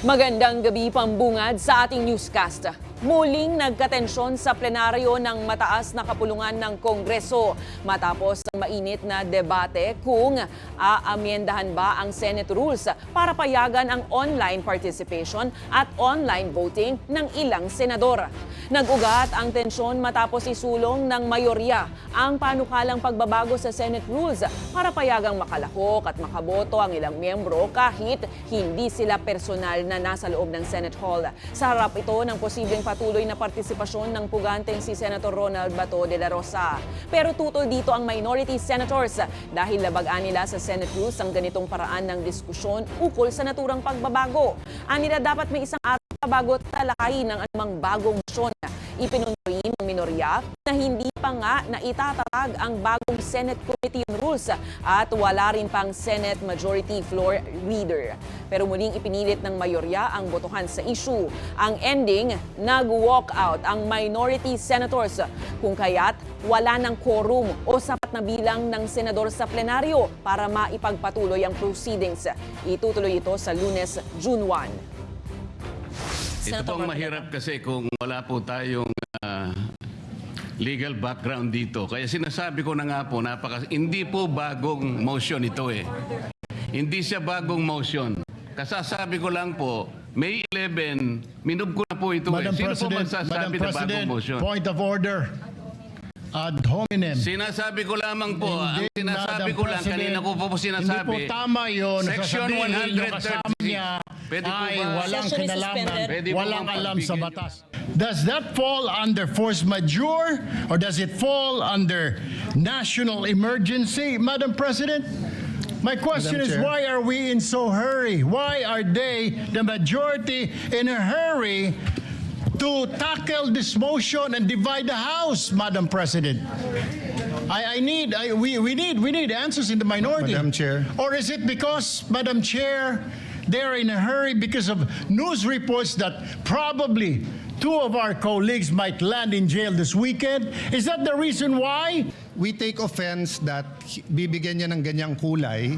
Magandang gabi pambungad sa ating newscast. Muling nagkatensyon sa plenaryo ng mataas na kapulungan ng Kongreso matapos ang mainit na debate kung aamyendahan ba ang Senate rules para payagan ang online participation at online voting ng ilang senador. Nag-ugat ang tensyon matapos isulong ng mayorya ang panukalang pagbabago sa Senate rules para payagang makalahok at makaboto ang ilang miyembro kahit hindi sila personal na nasa loob ng Senate Hall. Sa harap ito ng posibleng patuloy na partisipasyon ng puganteng si Senator Ronald Bato de la Rosa. Pero tutol dito ang minority senators dahil labagaan nila sa Senate rules ang ganitong paraan ng diskusyon ukol sa naturang pagbabago. Anila dapat may isang araw bago talakayin ng anumang bagong motion. Ipinunrin ng minorya na hindi pa nga naitatatag ang bagong Senate Committee on Rules at wala rin pang Senate Majority Floor Reader. Pero muling ipinilit ng mayorya ang botohan sa issue. Ang ending, nag-walk out ang minority senators kung kaya't wala ng quorum o sapat na bilang ng senador sa plenaryo para maipagpatuloy ang proceedings. Itutuloy ito sa Lunes, June 1. Ito pong mahirap kasi kung wala po tayong legal background dito. Kaya sinasabi ko na nga po, hindi po bagong motion ito eh. Hindi siya bagong motion. Kasasabi ko lang po, May 11, minub ko na po ito eh. Sino po magsasabi na bagong motion? Point of order. Ad hominem. Sinasabi ko lamang po, ang sinasabi ko lang, kanina ko po sinasabi. Hindi po tama yun. Section 136. Ay walang kinalaman, walang alam sa pagbigyan batas. Does that fall under force majeure or does it fall under national emergency, Madam President? My question is, why are we in so hurry? Why are they, the majority, in a hurry to tackle this motion and divide the House, Madam President? We need answers in the minority. Madam Chair. Or is it because, Madam Chair, they're in a hurry because of news reports that probably two of our colleagues might land in jail this weekend? Is that the reason why? We take offense that bibigyan niya ng ganyang kulay.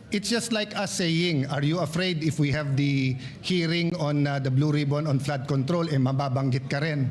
It's just like us saying, are you afraid if we have the hearing on the Blue Ribbon on flood control, mababanggit ka rin?